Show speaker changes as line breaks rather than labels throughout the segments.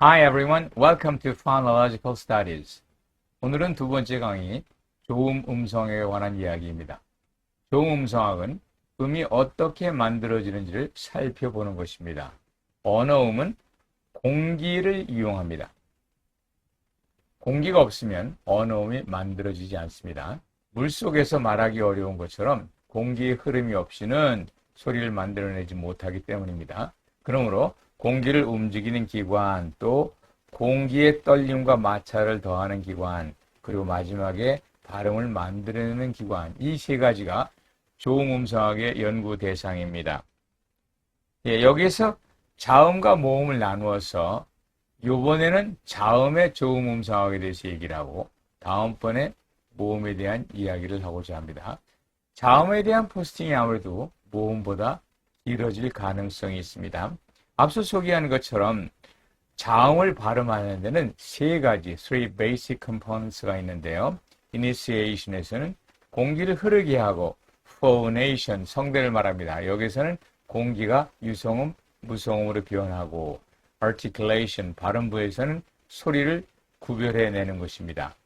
Hi everyone, welcome to Phonological Studies. 오늘은 두 번째 강의, 조음 음성에 관한 이야기입니다. 조음 음성학은 음이 어떻게 만들어지는지를 살펴보는 것입니다. 언어음은 공기를 이용합니다. 공기가 없으면 언어음이 만들어지지 않습니다. 물속에서 말하기 어려운 것처럼 공기의 흐름이 없이는 소리를 만들어내지 못하기 때문입니다. 그러므로 공기를 움직이는 기관, 또 공기의 떨림과 마찰을 더하는 기관, 그리고 마지막에 발음을 만들어내는 기관, 이 세 가지가 조음음성학의 연구 대상입니다. 여기서 자음과 모음을 나누어서 이번에는 자음의 조음음성학에 대해서 얘기를 하고 다음번에 모음에 대한 이야기를 하고자 합니다. 자음에 대한 포스팅이 아무래도 모음보다 길어질 가능성이 있습니다. 앞서 소개한 것처럼 자음을 발음하는 데는 세 가지, three basic components가 있는데요. initiation에서는 공기를 흐르게 하고, phonation, 성대를 말합니다. 여기서는 공기가 유성음, 무성음으로 변하고, articulation, 발음부에서는 소리를 구별해내는 것입니다.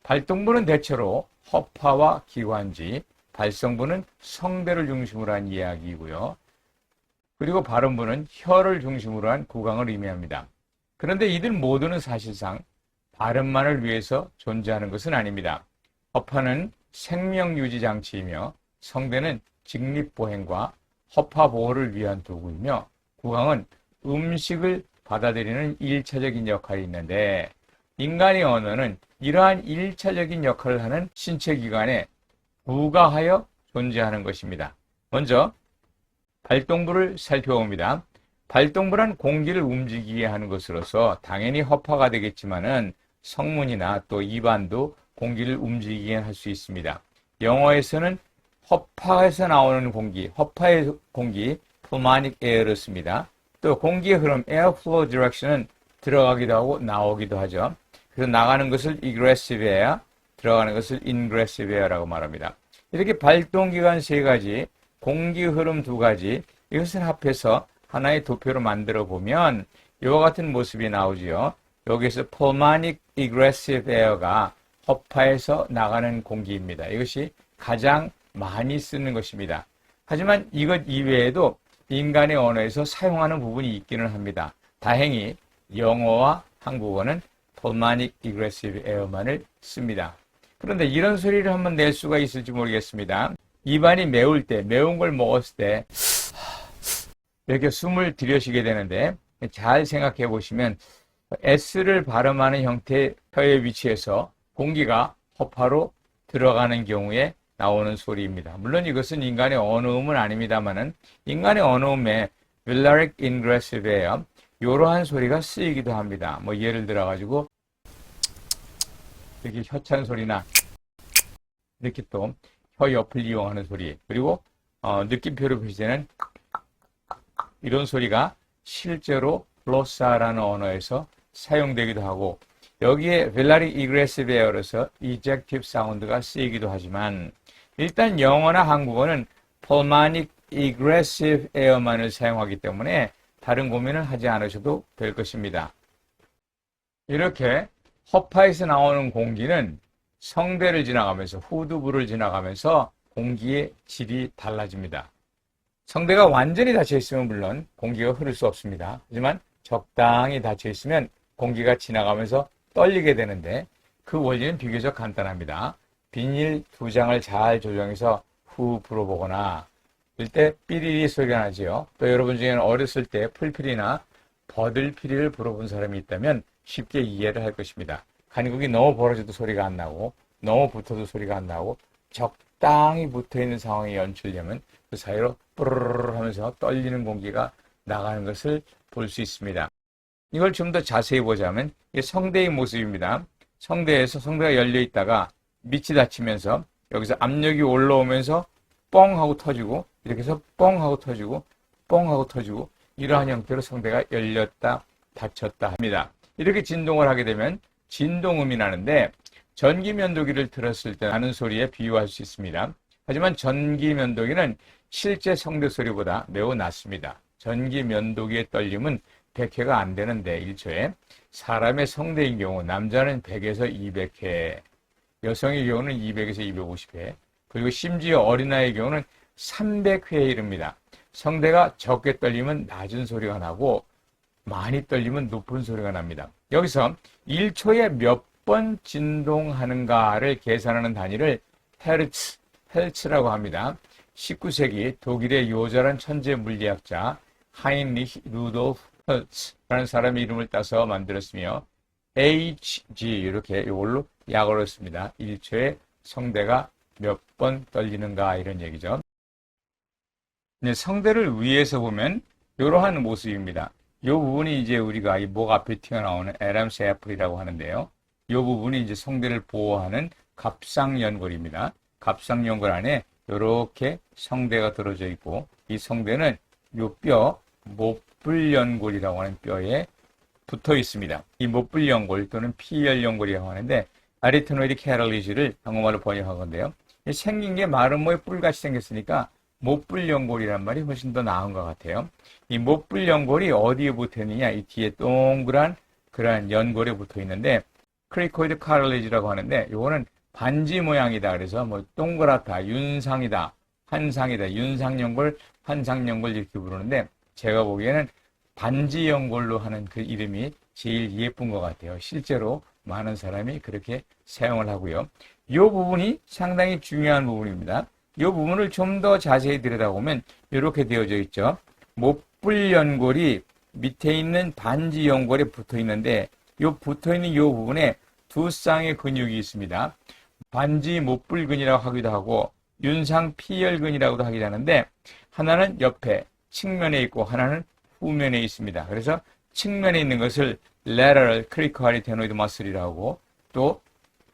발동부는 대체로 허파와 기관지, 발성부는 성대를 중심으로 한 이야기이고요. 그리고 발음부는 혀를 중심으로 한 구강을 의미합니다. 그런데 이들 모두는 사실상 발음만을 위해서 존재하는 것은 아닙니다. 허파는 생명유지 장치이며 성대는 직립보행과 허파 보호를 위한 도구이며 구강은 음식을 받아들이는 일차적인 역할이 있는데 인간의 언어는 이러한 일차적인 역할을 하는 신체기관에 부가하여 존재하는 것입니다. 먼저 발동부를 살펴봅니다. 발동부란 공기를 움직이게 하는 것으로서 당연히 허파가 되겠지만은 성문이나 또 입안도 공기를 움직이게 할 수 있습니다. 영어에서는 허파에서 나오는 공기, 허파의 공기, pulmonic air를 씁니다. 또 공기의 흐름, airflow direction은 들어가기도 하고 나오기도 하죠. 그래서 나가는 것을 egressive air, 들어가는 것을 ingressive air라고 말합니다. 이렇게 발동기관 세 가지, 공기 흐름 두 가지, 이것을 합해서 하나의 도표로 만들어 보면 이와 같은 모습이 나오지요. 여기서 pulmonic egressive air가 허파에서 나가는 공기입니다. 이것이 가장 많이 쓰는 것입니다. 하지만 이것 이외에도 인간의 언어에서 사용하는 부분이 있기는 합니다. 다행히 영어와 한국어는 pulmonic egressive air만을 씁니다. 그런데 이런 소리를 한번 낼 수가 있을지 모르겠습니다. 입안이 매울 때, 매운 걸 먹었을 때 이렇게 숨을 들여쉬게 되는데 잘 생각해 보시면 S를 발음하는 형태의 혀의 위치에서 공기가 허파로 들어가는 경우에 나오는 소리입니다. 물론 이것은 인간의 언어음은 아닙니다만은 인간의 언어음에 velaric ingressive air 이러한 소리가 쓰이기도 합니다. 뭐 예를 들어 가지고 이렇게 혀찬 소리나 이렇게 또 혀 옆을 이용하는 소리, 그리고 느낌표로 표시되는 이런 소리가 실제로 글로사라는 언어에서 사용되기도 하고 여기에 velaric egressive air로서 ejective 사운드가 쓰이기도 하지만 일단 영어나 한국어는 pulmonic egressive air만을 사용하기 때문에 다른 고민을 하지 않으셔도 될 것입니다. 이렇게 허파에서 나오는 공기는 성대를 지나가면서 후두부를 지나가면서 공기의 질이 달라집니다. 성대가 완전히 닫혀 있으면 물론 공기가 흐를 수 없습니다. 하지만 적당히 닫혀 있으면 공기가 지나가면서 떨리게 되는데 그 원리는 비교적 간단합니다. 비닐 두 장을 잘 조정해서 후 불어보거나 이때 삐리리 소리가 나지요. 또 여러분 중에는 어렸을 때 풀피리나 버들피리를 불어본 사람이 있다면 쉽게 이해를 할 것입니다. 간격이 너무 벌어져도 소리가 안 나고 너무 붙어도 소리가 안 나고 적당히 붙어있는 상황이 연출되면 그 사이로 뿌르르 하면서 떨리는 공기가 나가는 것을 볼 수 있습니다. 이걸 좀 더 자세히 보자면 이게 성대의 모습입니다. 성대에서 성대가 열려 있다가 밑이 닫히면서 여기서 압력이 올라오면서 뻥 하고 터지고 이렇게 해서 뻥 하고 터지고 뻥 하고 터지고 이러한 형태로 성대가 열렸다 닫혔다 합니다. 이렇게 진동을 하게 되면 진동음이 나는데 전기면도기를 틀었을 때 나는 소리에 비유할 수 있습니다. 하지만 전기면도기는 실제 성대 소리보다 매우 낮습니다. 전기면도기의 떨림은 100회가 안 되는데 1초에 사람의 성대인 경우 남자는 100에서 200회, 여성의 경우는 200에서 250회, 그리고 심지어 어린아이의 경우는 300회에 이릅니다. 성대가 적게 떨리면 낮은 소리가 나고 많이 떨리면 높은 소리가 납니다. 여기서 1초에 몇 번 진동하는가를 계산하는 단위를 헤르츠라고 합니다. 19세기 독일의 요절한 천재 물리학자 하인리히 루돌프 헤르츠라는 사람의 이름을 따서 만들었으며 HG 이렇게 이걸로 약을 했습니다. 1초에 성대가 몇 번 떨리는가 이런 얘기죠. 성대를 위에서 보면 이러한 모습입니다. 이 부분이 이제 우리가 이 목 앞에 튀어나오는 에람세아플이라고 하는데요. 이 부분이 이제 성대를 보호하는 갑상연골입니다. 갑상연골 안에 이렇게 성대가 들어져 있고 이 성대는 이 뼈, 못불연골이라고 하는 뼈에 붙어 있습니다. 이 못불연골 또는 피열연골이라고 하는데 아리트노이드 캐럴리지를 한국말로 번역한 건데요. 생긴 게 마른 모의 뿔같이 생겼으니까 못불연골이란 말이 훨씬 더 나은 것 같아요. 이 못불연골이 어디에 붙어 있느냐? 이 뒤에 동그란 그러한 연골에 붙어 있는데 크리코이드 카럴리지라고 하는데 이거는 반지 모양이다. 그래서 뭐 동그랗다, 윤상이다, 환상이다, 윤상연골, 환상연골 이렇게 부르는데 제가 보기에는 반지연골로 하는 그 이름이 제일 예쁜 것 같아요. 실제로 많은 사람이 그렇게 사용을 하고요. 이 부분이 상당히 중요한 부분입니다. 이 부분을 좀 더 자세히 들여다보면 이렇게 되어져 있죠. 못불연골이 밑에 있는 반지연골에 붙어 있는데 이 붙어 있는 이 부분에 두 쌍의 근육이 있습니다. 반지 못불근이라고 하기도 하고 윤상 피열근이라고도 하기도 하는데 하나는 옆에 측면에 있고 하나는 후면에 있습니다. 그래서 측면에 있는 것을 lateral cricoarytenoid muscle이라고 하고 또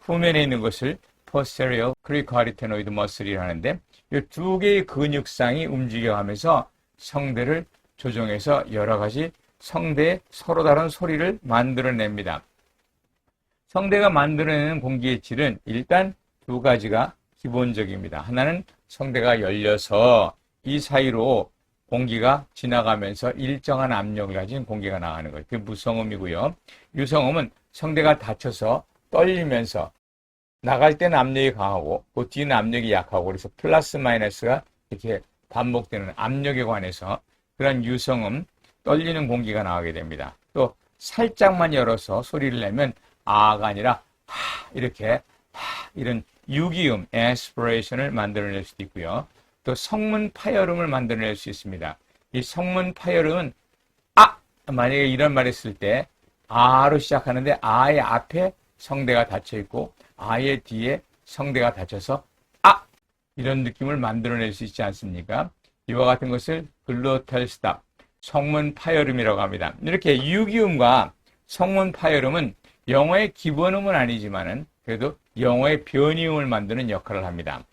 후면에 있는 것을 posterior cricoarytenoid muscle이라고 하는데 이 두 개의 근육상이 움직여가면서 성대를 조정해서 여러 가지 성대의 서로 다른 소리를 만들어냅니다. 성대가 만들어내는 공기의 질은 일단 두 가지가 기본적입니다. 하나는 성대가 열려서 이 사이로 공기가 지나가면서 일정한 압력을 가진 공기가 나가는 거예요. 그게 무성음이고요. 유성음은 성대가 닫혀서 떨리면서 나갈 때는 압력이 강하고 그 뒤는 압력이 약하고 그래서 플러스 마이너스가 이렇게 반복되는 압력에 관해서 그런 유성음, 떨리는 공기가 나가게 됩니다. 또 살짝만 열어서 소리를 내면 아가 아니라 하 이렇게 이런 유기음, aspiration을 만들어낼 수도 있고요. 또 성문 파열음을 만들어낼 수 있습니다. 이 성문 파열음은 만약에 이런 말 했을 때 아로 시작하는데 아의 앞에 성대가 닫혀 있고 아의 뒤에 성대가 닫혀서 이런 느낌을 만들어낼 수 있지 않습니까? 이와 같은 것을 글로탈 스탑, 성문 파열음이라고 합니다. 이렇게 유기음과 성문 파열음은 영어의 기본음은 아니지만은 그래도 영어의 변이음을 만드는 역할을 합니다.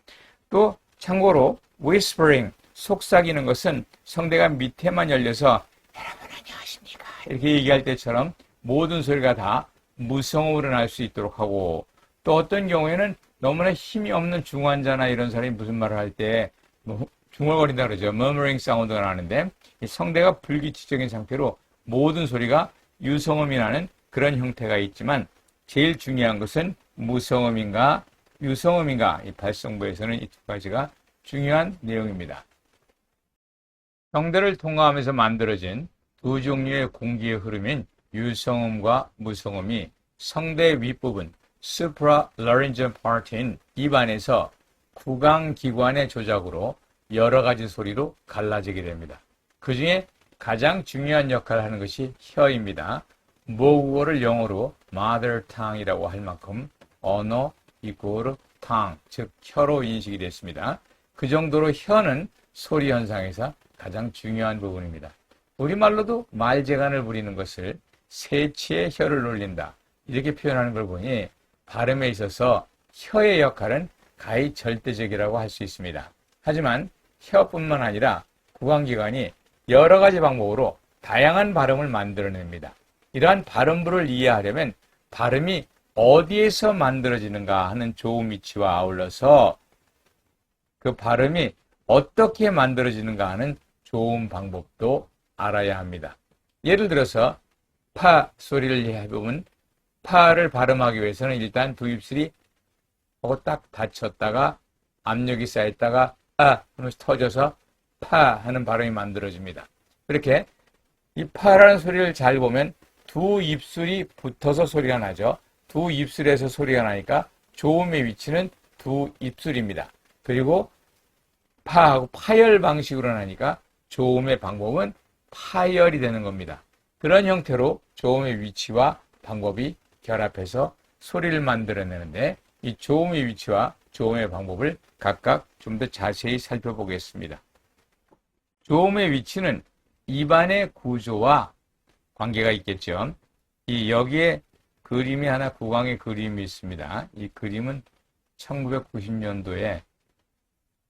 또 참고로 whispering, 속삭이는 것은 성대가 밑에만 열려서 여러분 안녕하십니까 이렇게 얘기할 때처럼 모든 소리가 다 무성음으로 날 수 있도록 하고 또 어떤 경우에는 너무나 힘이 없는 중환자나 이런 사람이 무슨 말을 할 때 중얼거린다 그러죠. murmuring 사운드가 나는데 이 성대가 불규칙적인 상태로 모든 소리가 유성음이 나는 그런 형태가 있지만 제일 중요한 것은 무성음인가 유성음인가 이 발성부에서는 이 두 가지가 중요한 내용입니다. 성대를 통과하면서 만들어진 두 종류의 공기의 흐름인 유성음과 무성음이 성대 윗부분 supralaryngeal part인 입안에서 구강기관의 조작으로 여러 가지 소리로 갈라지게 됩니다. 그 중에 가장 중요한 역할을 하는 것이 혀입니다. 모국어를 영어로 mother tongue이라고 할 만큼 언어 이꼬르 tongue, 즉 혀로 인식이 됐습니다. 그 정도로 혀는 소리 현상에서 가장 중요한 부분입니다. 우리말로도 말재간을 부리는 것을 새치의 혀를 놀린다 이렇게 표현하는 걸 보니 발음에 있어서 혀의 역할은 가히 절대적이라고 할 수 있습니다. 하지만 혀뿐만 아니라 구강기관이 여러 가지 방법으로 다양한 발음을 만들어냅니다. 이러한 발음부를 이해하려면 발음이 어디에서 만들어지는가 하는 좋은 위치와 아울러서 그 발음이 어떻게 만들어지는가 하는 좋은 방법도 알아야 합니다. 예를 들어서 파 소리를 해보면 파를 발음하기 위해서는 일단 두 입술이 딱 닫혔다가 압력이 쌓였다가 하면서 터져서 파 하는 발음이 만들어집니다. 그렇게 이 파라는 소리를 잘 보면 두 입술이 붙어서 소리가 나죠. 두 입술에서 소리가 나니까 조음의 위치는 두 입술입니다. 그리고 파하고 파열 방식으로 나니까 조음의 방법은 파열이 되는 겁니다. 그런 형태로 조음의 위치와 방법이 결합해서 소리를 만들어내는데 이 조음의 위치와 조음의 방법을 각각 좀 더 자세히 살펴보겠습니다. 조음의 위치는 입안의 구조와 관계가 있겠죠. 여기에 그림이 하나, 구강의 그림이 있습니다. 이 그림은 1990년도에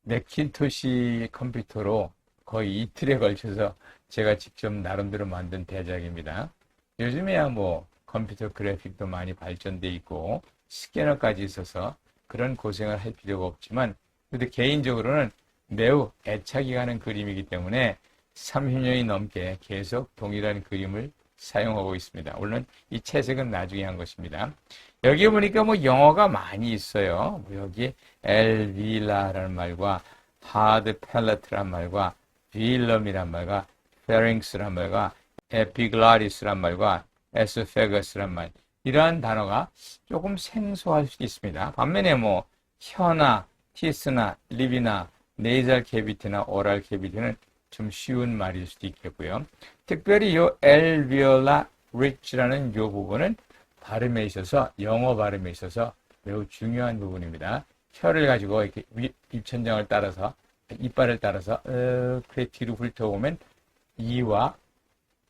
맥킨토시 컴퓨터로 거의 이틀에 걸쳐서 제가 직접 나름대로 만든 대작입니다. 요즘에야 뭐 컴퓨터 그래픽도 많이 발전돼 있고 스캐너까지 있어서 그런 고생을 할 필요가 없지만 근데 개인적으로는 매우 애착이 가는 그림이기 때문에 30년이 넘게 계속 동일한 그림을 사용하고 있습니다. 물론 이 채색은 나중에 한 것입니다. 여기 보니까 뭐 영어가 많이 있어요. 여기 엘빌라라는 말과 하드 팰레트란 말과 빌럼이란 말과 페링스란 말과 에피글라리스란 말과 에스페거스란 말 이러한 단어가 조금 생소할 수도 있습니다. 반면에 뭐 혀나 티스나 립이나 네이잘 캐비티나 오랄 캐비티는 좀 쉬운 말일 수도 있겠고요. 특별히 요 엘비올라 리치라는 요 부분은 발음에 있어서 영어 발음에 있어서 매우 중요한 부분입니다. 혀를 가지고 이렇게 입천장을 따라서 이빨을 따라서 그래 뒤로 훑어보면 이와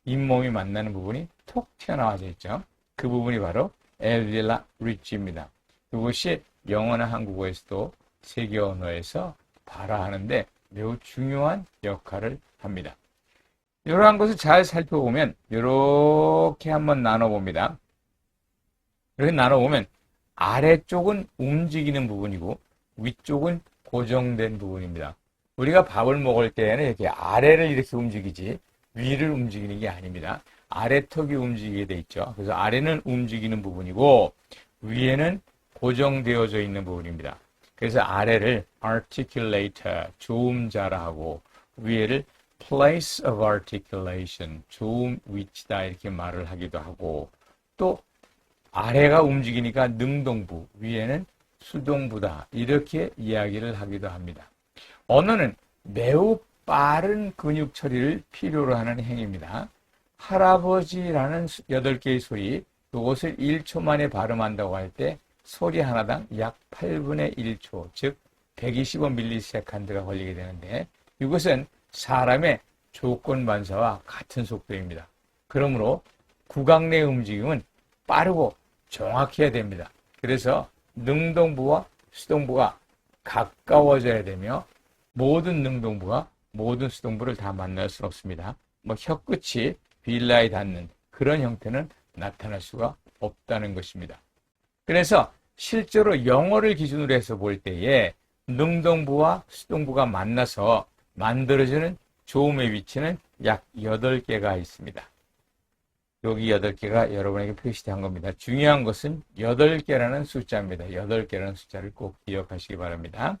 잇몸이 만나는 부분이 톡 튀어나와져 있죠. 그 부분이 바로 엘비올라 리치입니다. 이것이 영어나 한국어에서도 세계 언어에서 발화하는데 매우 중요한 역할을 합니다. 이러한 것을 잘 살펴보면 이렇게 한번 나눠봅니다. 이렇게 나눠보면 아래쪽은 움직이는 부분이고 위쪽은 고정된 부분입니다. 우리가 밥을 먹을 때에는 이렇게 아래를 이렇게 움직이지 위를 움직이는 게 아닙니다. 아래턱이 움직이게 돼 있죠. 그래서 아래는 움직이는 부분이고 위에는 고정되어져 있는 부분입니다. 그래서 아래를 articulator, 조음자라 하고 위에를 place of articulation, 조음 위치다 이렇게 말을 하기도 하고 또 아래가 움직이니까 능동부, 위에는 수동부다 이렇게 이야기를 하기도 합니다. 언어는 매우 빠른 근육 처리를 필요로 하는 행위입니다. 할아버지라는 8개의 소리, 이것을 1초 만에 발음한다고 할 때 소리 하나당 약 8분의 1초, 즉 125ms가 걸리게 되는데 이것은 사람의 조건 반사와 같은 속도입니다. 그러므로 구강 내 움직임은 빠르고 정확해야 됩니다. 그래서 능동부와 수동부가 가까워져야 되며 모든 능동부가 모든 수동부를 다 만날 수는 없습니다. 뭐 혀끝이 빌라에 닿는 그런 형태는 나타날 수가 없다는 것입니다. 그래서 실제로 영어를 기준으로 해서 볼 때에 능동부와 수동부가 만나서 만들어지는 조음의 위치는 약 8개가 있습니다. 여기 8개가 여러분에게 표시된 겁니다. 중요한 것은 8개라는 숫자입니다. 8개라는 숫자를 꼭 기억하시기 바랍니다.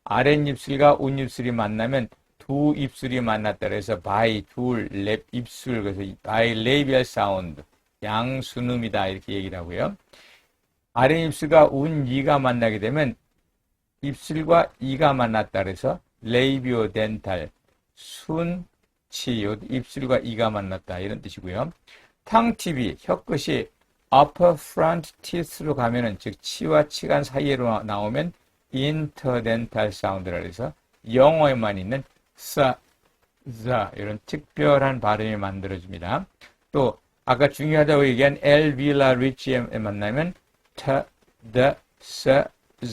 아랫입술과 윗입술이 만나면 두 입술이 만났다 그래서 바이, 둘, 랩, 입술, 그래서 바이레비얼 사운드, 양순음이다 이렇게 얘기를 하고요. 아랫입술과 윗이가 만나게 되면 입술과 이가 만났다 그래서 레이비오 덴탈, 순치, 입술과 이가 만났다 이런 뜻이고요. 탕팁이 혀끝이 upper front teeth로 가면은 즉 치와 치간 사이로 나오면 interdental 사운드라 그래서 영어에만 있는 사, 자 이런 특별한 발음이 만들어집니다. 또 아까 중요하다고 얘기한 엘비라 리치에 만나면 타, 더, 사,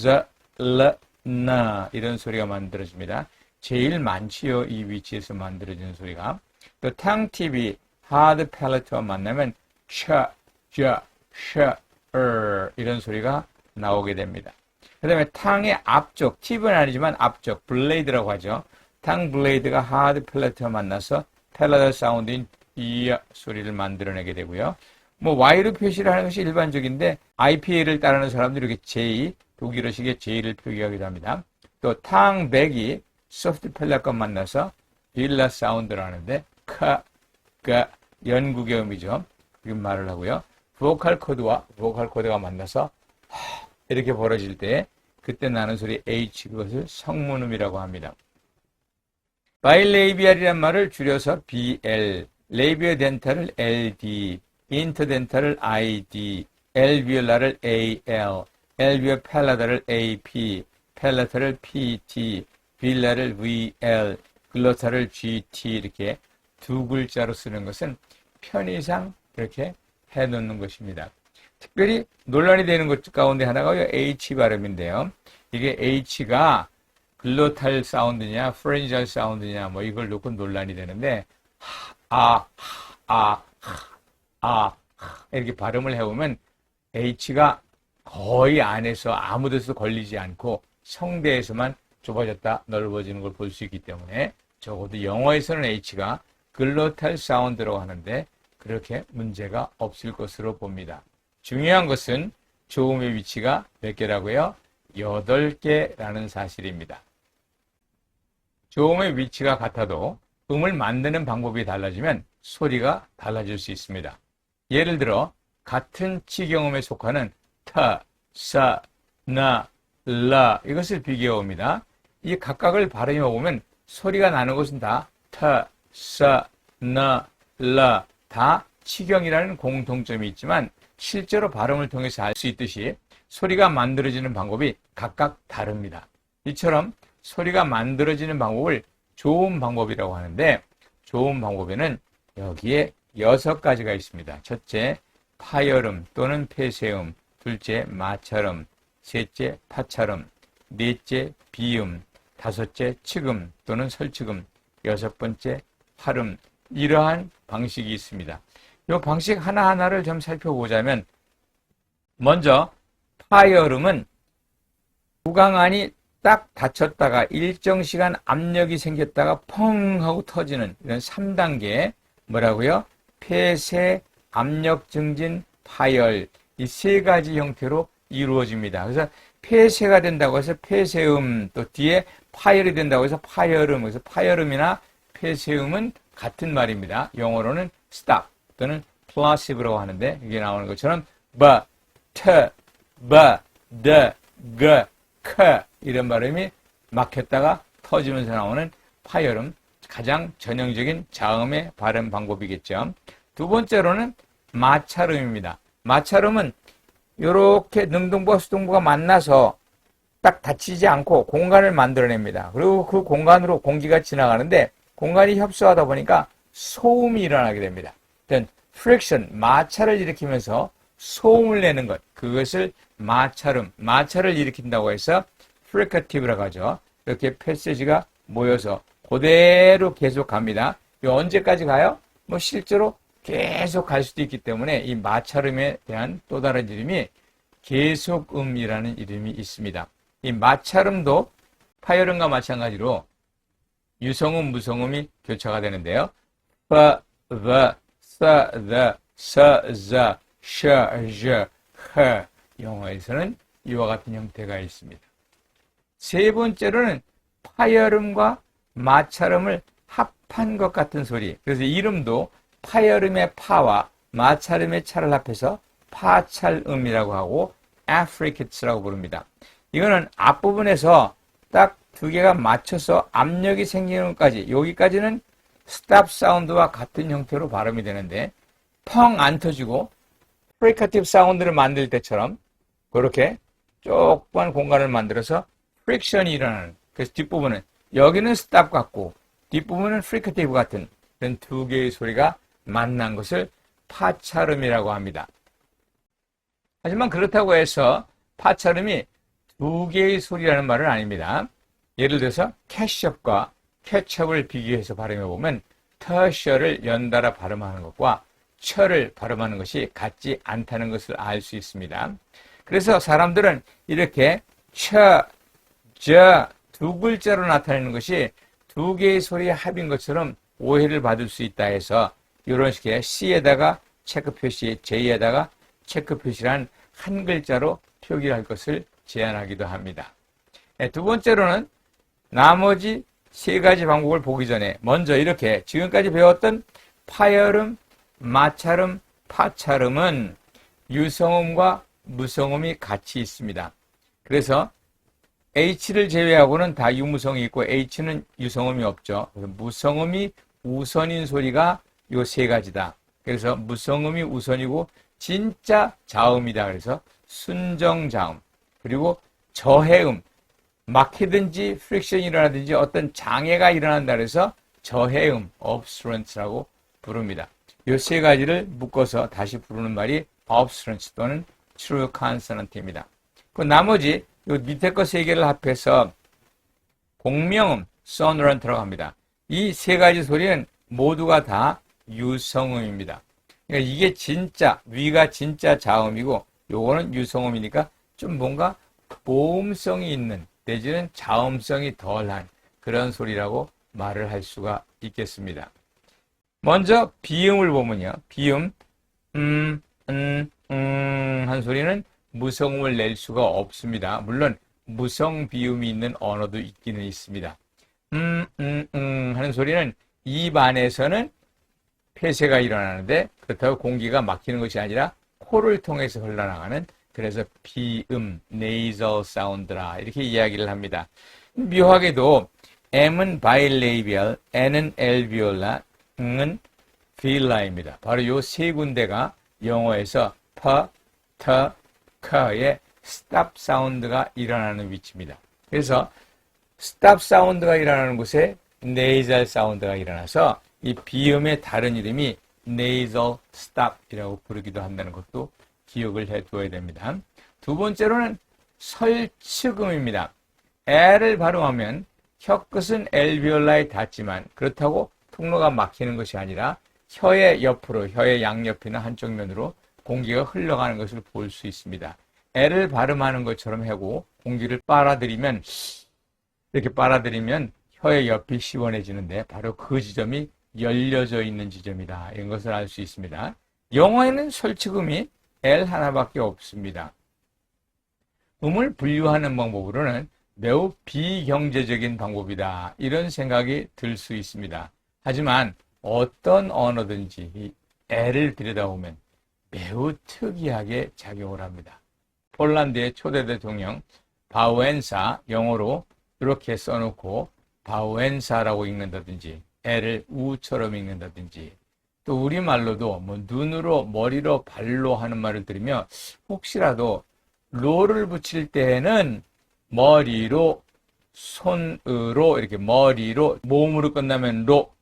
자, 라, 나 이런 소리가 만들어집니다. 제일 많지요. 이 위치에서 만들어지는 소리가. 또 탕팁이 하드 팰레트와 만나면 차, 자, 샤, 이런 소리가 나오게 됩니다. 그 다음에 탕의 앞쪽, 팁은 아니지만 앞쪽, 블레이드라고 하죠. 탕 블레이드가 하드 팰레트와 만나서 팰레트 사운드인 이야 소리를 만들어내게 되고요. 뭐 Y로 표시를 하는 것이 일반적인데 IPA를 따르는 사람들이 이렇게 J, 독일어식의 J를 표기하기도 합니다. 또 탕백이 소프트 펠렛과 만나서 빌라 사운드를 하는데 가 연국의 음이죠. 이렇게 말을 하고요. 보컬 코드가 만나서 이렇게 벌어질 때 그때 나는 소리 H, 그것을 성문음이라고 합니다. 바일레이비알이란 말을 줄여서 BL, 레이비어 덴탈을 LD, 인터덴탈을 ID, 엘비올라를 AL, 엘비어 펠라다를 AP, 펠라타를 PT, 빌라를 VL, 글로타를 GT 이렇게 두 글자로 쓰는 것은 편의상 이렇게 해놓는 것입니다. 특별히 논란이 되는 것 가운데 하나가 H 발음인데요. 이게 H가 글로탈 사운드냐, 프렌지얼 사운드냐, 뭐 이걸 놓고 논란이 되는데, 이렇게 발음을 해보면 H가 거의 안에서 아무 데서 걸리지 않고 성대에서만 좁아졌다 넓어지는 걸 볼 수 있기 때문에 적어도 영어에서는 H가 글로탈 사운드라고 하는데 그렇게 문제가 없을 것으로 봅니다. 중요한 것은 조음의 위치가 몇 개라고요? 8개라는 사실입니다. 조음의 위치가 같아도 음을 만드는 방법이 달라지면 소리가 달라질 수 있습니다. 예를 들어 같은 치경음에 속하는 타, 사, 나, 라 이것을 비교해 봅니다. 이 각각을 발음해 보면 소리가 나는 것은 다 타, 사, 나, 라 다 치경이라는 공통점이 있지만 실제로 발음을 통해서 알 수 있듯이 소리가 만들어지는 방법이 각각 다릅니다. 이처럼 소리가 만들어지는 방법을 조음 방법이라고 하는데 조음 방법에는 여기에 6가지가 있습니다. 첫째, 파열음 또는 폐쇄음, 둘째, 마찰음, 셋째, 파찰음, 넷째, 비음, 다섯째, 측음 또는 설측음, 여섯 번째, 활음 이러한 방식이 있습니다. 이 방식 하나하나를 좀 살펴보자면 먼저 파열음은 구강안이 딱 닫혔다가 일정 시간 압력이 생겼다가 펑 하고 터지는 이런 3단계 뭐라고요? 폐쇄, 압력 증진, 파열 이 3가지 형태로 이루어집니다. 그래서 폐쇄가 된다고 해서 폐쇄음 또 뒤에 파열이 된다고 해서 파열음 그래서 파열음이나 폐쇄음은 같은 말입니다. 영어로는 stop 또는 plosive라고 하는데 이게 나오는 것처럼 바, 트, 바, 드, 그, 크 이런 발음이 막혔다가 터지면서 나오는 파열음 가장 전형적인 자음의 발음 방법이겠죠. 두 번째로는 마찰음입니다. 마찰음은 이렇게 능동부와 수동부가 만나서 딱 닫히지 않고 공간을 만들어냅니다. 그리고 그 공간으로 공기가 지나가는데 공간이 협소하다 보니까 소음이 일어나게 됩니다. friction, 마찰을 일으키면서 소음을 내는 것, 그것을 마찰음, 마찰을 일으킨다고 해서 fricative라고 하죠. 이렇게 패시지가 모여서 그대로 계속 갑니다. 언제까지 가요? 뭐 실제로 계속 갈 수도 있기 때문에 이 마찰음에 대한 또 다른 이름이 계속음이라는 이름이 있습니다. 이 마찰음도 파열음과 마찬가지로 유성음, 무성음이 교차가 되는데요. 파, 바, 사, 다, 사, 자, 샤, 자, 하 영어에서는 이와 같은 형태가 있습니다. 세 번째로는 파열음과 마찰음을 합한 것 같은 소리. 그래서 이름도 파열음의 파와 마찰음의 차를 합해서 파찰음이라고 하고 affricate라고 부릅니다. 이거는 앞부분에서 딱 두 개가 맞춰서 압력이 생기는 것까지 여기까지는 스탑 사운드와 같은 형태로 발음이 되는데 펑 안 터지고 프리카티브 사운드를 만들 때처럼 그렇게 조그만 공간을 만들어서 프릭션이 일어나는 그래서 뒷부분은 여기는 스탑 같고 뒷부분은 프리카티브 같은 이런 두 개의 소리가 만난 것을 파찰음이라고 합니다. 하지만 그렇다고 해서 파찰음이 두 개의 소리라는 말은 아닙니다. 예를 들어서 캐시업과 케첩을 비교해서 발음해보면 터셔를 연달아 발음하는 것과 철을 발음하는 것이 같지 않다는 것을 알 수 있습니다. 그래서 사람들은 이렇게 처, 저 두 글자로 나타내는 것이 두 개의 소리의 합인 것처럼 오해를 받을 수 있다 해서 이런 식의 C에다가 체크 표시, J에다가 체크 표시란 한 글자로 표기할 것을 제안하기도 합니다. 두 번째로는 나머지 세 가지 방법을 보기 전에 먼저 이렇게 지금까지 배웠던 파열음, 마찰음, 파찰음은 유성음과 무성음이 같이 있습니다. 그래서 H를 제외하고는 다 유무성이 있고 H는 유성음이 없죠. 무성음이 우선인 소리가 요 세 가지다. 그래서 무성음이 우선이고 진짜 자음이다. 그래서 순정자음. 그리고 저해음. 막히든지 프릭션이 일어나든지 어떤 장애가 일어난다 그래서 저해음, obstruents라고 부릅니다. 요 세 가지를 묶어서 다시 부르는 말이 obstruents 또는 true consonant입니다. 그 나머지 요 밑에 거 세 개를 합해서 공명음, sonorant라고 합니다. 이 세 가지 소리는 모두가 다 유성음입니다. 그러니까 이게 진짜, 위가 진짜 자음이고 요거는 유성음이니까 좀 뭔가 모음성이 있는 내지는 자음성이 덜한 그런 소리라고 말을 할 수가 있겠습니다. 먼저 비음을 보면요. 비음, 한 소리는 무성음을 낼 수가 없습니다. 물론 무성 비음이 있는 언어도 있기는 있습니다. 하는 소리는 입 안에서는 폐쇄가 일어나는데 그렇다고 공기가 막히는 것이 아니라 코를 통해서 흘러나가는 그래서 비음, nasal sound라 이렇게 이야기를 합니다. 묘하게도 M은 bilabial, N은 alveolar, 은 vil라입니다. 바로 이 세 군데가 영어에서 p, t, k의 stop 사운드가 일어나는 위치입니다. 그래서 stop 사운드가 일어나는 곳에 nasal 사운드가 일어나서 이 비음의 다른 이름이 nasal stop이라고 부르기도 한다는 것도 기억을 해두어야 됩니다. 두 번째로는 설측음입니다. L을 발음하면 혀끝은 엘비올라에 닿지만 그렇다고 통로가 막히는 것이 아니라 혀의 옆으로, 혀의 양옆이나 한쪽 면으로 공기가 흘러가는 것을 볼 수 있습니다. L을 발음하는 것처럼 하고 공기를 빨아들이면 이렇게 빨아들이면 혀의 옆이 시원해지는데 바로 그 지점이 열려져 있는 지점이다. 이런 것을 알 수 있습니다. 영어에는 설측음이 L 하나밖에 없습니다. 음을 분류하는 방법으로는 매우 비경제적인 방법이다. 이런 생각이 들 수 있습니다. 하지만 어떤 언어든지 이 L을 들여다보면 매우 특이하게 작용을 합니다. 폴란드의 초대 대통령 바우엔사 영어로 이렇게 써놓고 바우엔사라고 읽는다든지 L을 우처럼 읽는다든지 또 우리말로도 뭐 눈으로 머리로 발로 하는 말을 들으면 혹시라도 로를 붙일 때에는 머리로 손으로 이렇게 머리로 몸으로 끝나면 로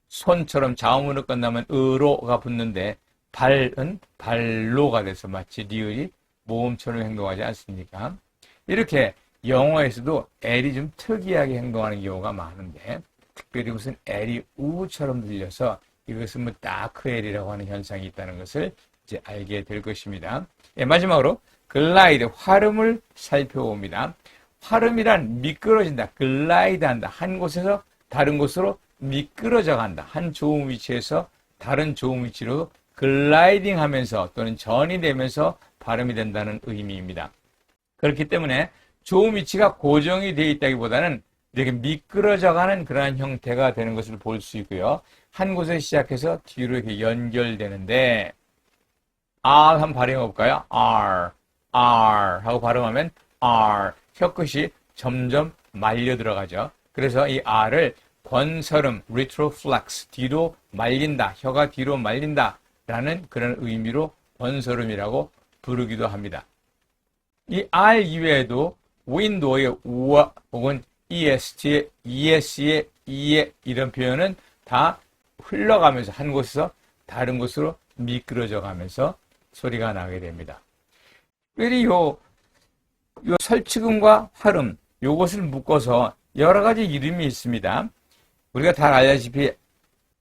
손처럼 자음으로 끝나면 으로가 붙는데 발은 발로가 돼서 마치 리을이 모음처럼 행동하지 않습니까? 이렇게 영어에서도 L이 좀 특이하게 행동하는 경우가 많은데 특별히 무슨 L이 우처럼 들려서 이것은 뭐 다크L이라고 하는 현상이 있다는 것을 이제 알게 될 것입니다. 예, 마지막으로 글라이드, 활음을 살펴봅니다. 활음이란 미끄러진다, 글라이드한다. 한 곳에서 다른 곳으로 미끄러져 간다. 한 좋은 위치에서 다른 좋은 위치로 글라이딩 하면서 또는 전이 되면서 발음이 된다는 의미입니다. 그렇기 때문에 좋은 위치가 고정이 되어 있다기보다는 이렇게 미끄러져 가는 그러한 형태가 되는 것을 볼 수 있고요. 한 곳에 시작해서 뒤로 이렇게 연결되는데 R 한번 발음해 볼까요? R, R 하고 발음하면 R 혀끝이 점점 말려 들어가죠. 그래서 이 R을 권설음, retroflex, 뒤로 말린다, 혀가 뒤로 말린다 라는 그런 의미로 권설음이라고 부르기도 합니다. 이 R 이외에도 윈도우의 우와 혹은 EST의 ES의 E의 이런 표현은 다 흘러가면서 한 곳에서 다른 곳으로 미끄러져 가면서 소리가 나게 됩니다. 특별히 요 설치금과 활음 요것을 묶어서 여러 가지 이름이 있습니다. 우리가 다 알다시피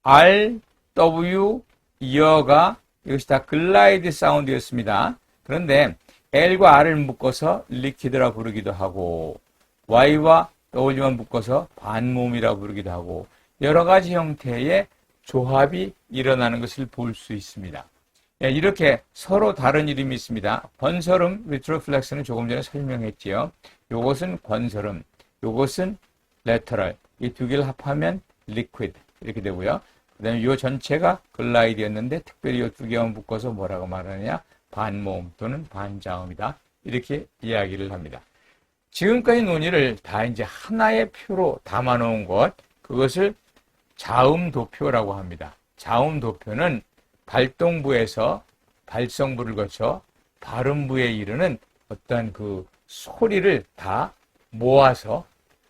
R, W, 이어가 이것이 다 글라이드 사운드였습니다. 그런데 L과 R을 묶어서 리퀴드라 부르기도 하고 Y와 W만 묶어서 반모음이라 부르기도 하고 여러 가지 형태의 조합이 일어나는 것을 볼 수 있습니다. 예, 이렇게 서로 다른 이름이 있습니다. 번설음, 리트로플렉스는 조금 전에 설명했지요. 요것은 권설음, 요것은 레터럴. 이 두 개를 합하면 리퀴드 이렇게 되고요. 그 다음에 요 전체가 글라이드였는데 특별히 요 두 개만 묶어서 뭐라고 말하느냐? 반모음 또는 반자음이다. 이렇게 이야기를 합니다. 지금까지 논의를 다 이제 하나의 표로 담아놓은 것, 그것을 자음도표라고 합니다. 자음도표는 발동부에서 발성부를 거쳐 발음부에 이르는 어떤 그 소리를 다 모아서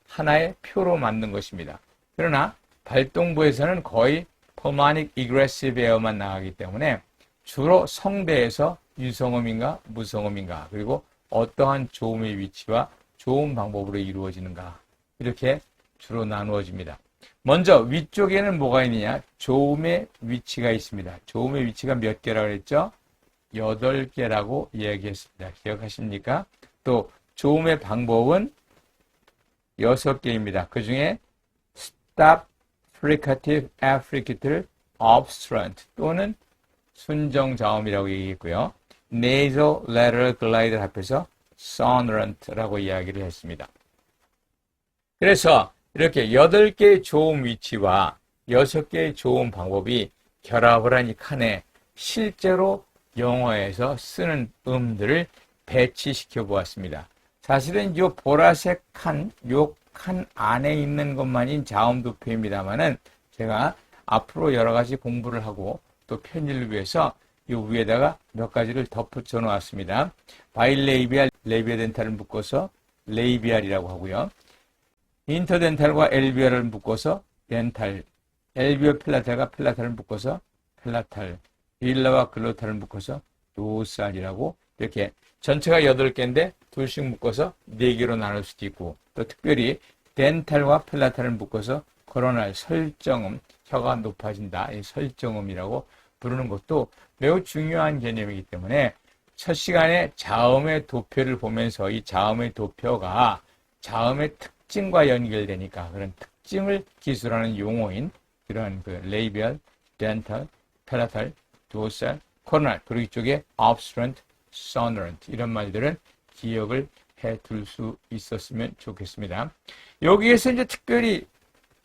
하나의 표로 만든 것입니다. 그러나 발동부에서는 거의 포마닉 이그레시브 에어만 나가기 때문에 주로 성대에서 유성음인가 무성음인가 그리고 어떠한 조음의 위치와 조음 방법으로 이루어지는가 이렇게 주로 나누어집니다. 먼저 위쪽에는 뭐가 있느냐? 조음의 위치가 있습니다. 조음의 위치가 몇 개라고 했죠? 8개라고 이야기했습니다. 기억하십니까? 또 조음의 방법은 6개입니다. 그 중에 stop, fricative, affricative, obstruent 또는 순정자음이라고 얘기했고요. nasal, lateral, glide를 합해서 sonorant라고 이야기를 했습니다. 그래서 이렇게 8개의 조음 위치와 6개의 조음 방법이 결합을 한 이 칸에 실제로 영어에서 쓰는 음들을 배치시켜 보았습니다. 사실은 이 보라색 칸, 요 칸 안에 있는 것만인 자음도표입니다만은 제가 앞으로 여러 가지 공부를 하고 또 편의를 위해서 이 위에다가 몇 가지를 덧붙여 놓았습니다. 바일레이비알, 레비오덴탈을 묶어서 레이비알이라고 하고요. 인터덴탈과 엘비알을 묶어서 덴탈, 엘비오 필라탈과 필라탈을 묶어서 필라탈, 윌라와 글로탈을 묶어서 노살이라고 이렇게 전체가 8개인데 둘씩 묶어서 4개로 나눌 수도 있고 또 특별히 덴탈과 필라탈을 묶어서 코로날, 설정음, 혀가 높아진다. 이 설정음이라고 부르는 것도 매우 중요한 개념이기 때문에 첫 시간에 자음의 도표를 보면서 이 자음의 도표가 자음의 특징과 연결되니까 그런 특징을 기술하는 용어인 이런 그 레이비얼, 덴탈, 필라탈, 도살, 코로날 그리고 이쪽에 obstruent, sonorant 이런 말들은 기억을 해둘 수 있었으면 좋겠습니다. 여기에서 이제 특별히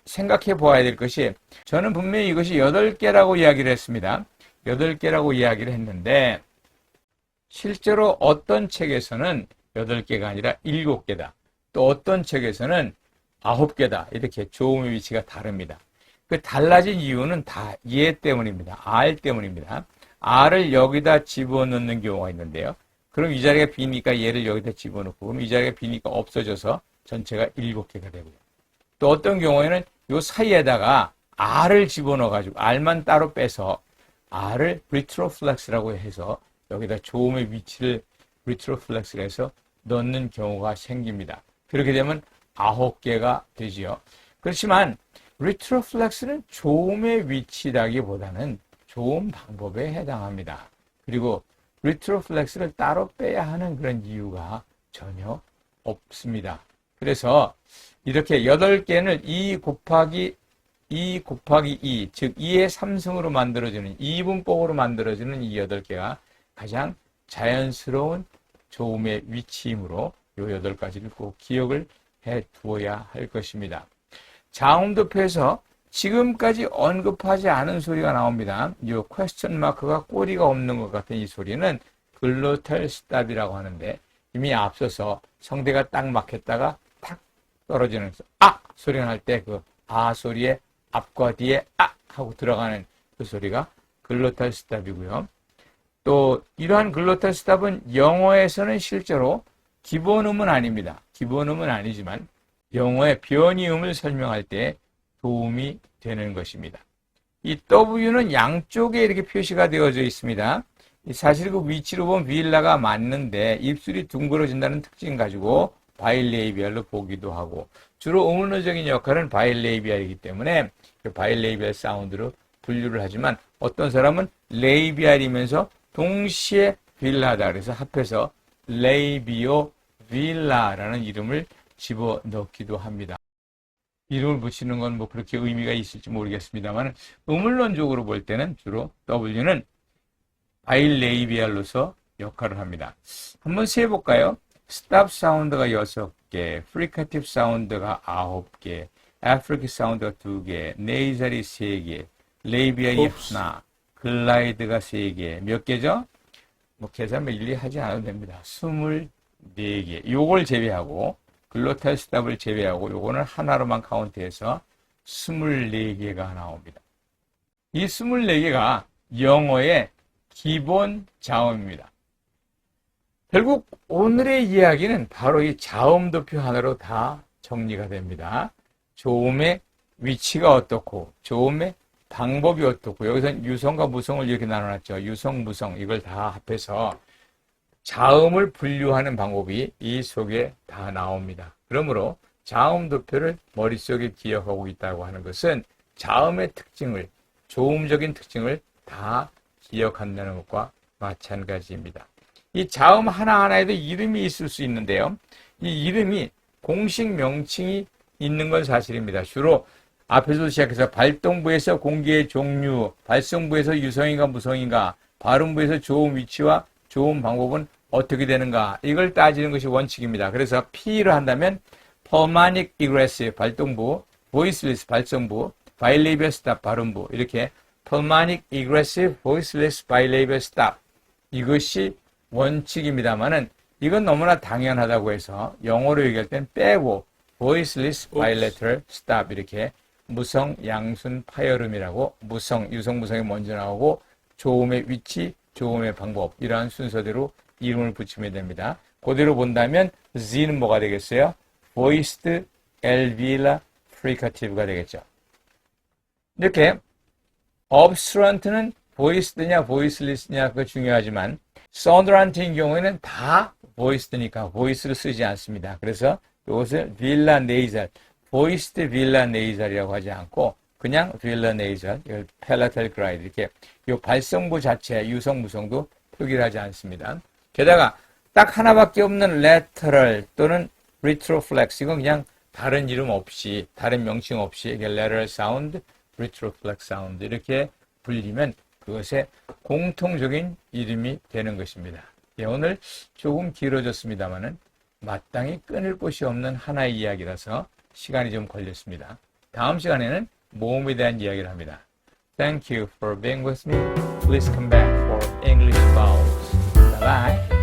생각해 보아야 될 것이 저는 분명히 이것이 8개라고 이야기를 했습니다. 8개라고 이야기를 했는데 실제로 어떤 책에서는 8개가 아니라 7개다. 또 어떤 책에서는 9개다. 이렇게 조음의 위치가 다릅니다. 그 달라진 이유는 다 얘 때문입니다. R 때문입니다. R을 여기다 집어넣는 경우가 있는데요. 그럼 이 자리가 비니까 얘를 여기다 집어넣고 그럼 이 자리가 비니까 없어져서 전체가 7개가 되고요. 또 어떤 경우에는 요 사이에다가 R을 집어넣어가지고 R만 따로 빼서 R을 리트로플렉스라고 해서 여기다 조음의 위치를 리트로플렉스를 해서 넣는 경우가 생깁니다. 그렇게 되면 9개가 되지요. 그렇지만 리트로플렉스는 조음의 위치라기보다는 조음 방법에 해당합니다. 그리고 리트로플렉스를 따로 빼야 하는 그런 이유가 전혀 없습니다. 그래서 이렇게 8개는 2 곱하기 2, 즉 2의 3승으로 만들어지는 2분법으로 만들어지는 이 8개가 가장 자연스러운 조음의 위치이므로 이 8가지를 꼭 기억을 해 두어야 할 것입니다. 자음도표에서 지금까지 언급하지 않은 소리가 나옵니다. 이 퀘스천 마크가 꼬리가 없는 것 같은 이 소리는 글로탈 스탑이라고 하는데 이미 앞서서 성대가 딱 막혔다가 탁 떨어지는 아! 소리가 날 때 그 아 소리의 앞과 뒤에 아! 하고 들어가는 그 소리가 글로탈 스탑이고요. 또 이러한 글로탈 스탑은 영어에서는 실제로 기본음은 아닙니다. 기본음은 아니지만 영어의 변이음을 설명할 때 도움이 되는 것입니다. 이 W는 양쪽에 이렇게 표시가 되어져 있습니다. 사실 그 위치로 보면 윌라가 맞는데 입술이 둥그러진다는 특징 가지고 바일레이비알로 보기도 하고 주로 의문어적인 역할은 바일레이비알이기 때문에 그 바일레이비알 사운드로 분류를 하지만 어떤 사람은 레이비알이면서 동시에 윌라다 그래서 합해서 레이비오 윌라라는 이름을 집어넣기도 합니다. 이름을 붙이는 건 뭐 그렇게 의미가 있을지 모르겠습니다만 음울론적으로 볼 때는 주로 W는 바일레이비알로서 역할을 합니다. 한번 세볼까요? 스탑 사운드가 6개, 프리카티브 사운드가 9개, 애프리카 사운드가 2개, 네이살이 3개, 레이비알이 하나, 글라이드가 3개. 몇 개죠? 뭐 계산 일일이 하지 않아도 됩니다. 24개. 요걸 제외하고 글로탈 스탑을 제외하고 요거는 하나로만 카운트해서 24개가 나옵니다. 이 24개가 영어의 기본 자음입니다. 결국 오늘의 이야기는 바로 이 자음도표 하나로 다 정리가 됩니다. 조음의 위치가 어떻고 조음의 방법이 어떻고 여기서 유성과 무성을 이렇게 나눠놨죠. 유성, 무성 이걸 다 합해서 자음을 분류하는 방법이 이 속에 다 나옵니다. 그러므로 자음도표를 머릿속에 기억하고 있다고 하는 것은 자음의 특징을, 조음적인 특징을 다 기억한다는 것과 마찬가지입니다. 이 자음 하나하나에도 이름이 있을 수 있는데요. 이 이름이 공식 명칭이 있는 건 사실입니다. 주로 앞에서 시작해서 발동부에서 공기의 종류, 발성부에서 유성인가 무성인가, 발음부에서 조음 위치와 조음 방법은 어떻게 되는가 이걸 따지는 것이 원칙입니다. 그래서 P를 한다면 Pulmonic Egressive 발동부, Voiceless 발성부, Bilabial Stop 발음부 이렇게 Pulmonic Egressive Voiceless Bilabial Stop 이것이 원칙입니다만은 이건 너무나 당연하다고 해서 영어로 얘기할 땐 빼고 Voiceless Bilateral Stop 이렇게 무성, 양순, 파열음이라고 무성, 유성, 무성이 먼저 나오고 조음의 위치, 조음의 방법 이러한 순서대로 이름을 붙이면 됩니다. 그대로 본다면 Z는 뭐가 되겠어요? Voiced, Alveolar, Fricative가 되겠죠. 이렇게 Obstruent는 Voiced냐, Voiceless냐 그거 중요하지만 Sonorant인 경우에는 다 Voiced니까 Voice를 쓰지 않습니다. 그래서 이것을 Velar Nasal, Voiced Velar Nasal이라고 하지 않고 그냥 Velar Nasal, 이걸 Palatal Glide 이렇게 이 발성부 자체 유성 무성도 표기를 하지 않습니다. 게다가 딱 하나밖에 없는 lateral 또는 retroflex 이건 그냥 다른 이름 없이 다른 명칭 없이 lateral sound, retroflex sound 이렇게 불리면 그것의 공통적인 이름이 되는 것입니다. 예, 오늘 조금 길어졌습니다만은 마땅히 끊을 곳이 없는 하나의 이야기라서 시간이 좀 걸렸습니다. 다음 시간에는 모음에 대한 이야기를 합니다. Thank you for being with me. Please come back for English vowels. Bye bye.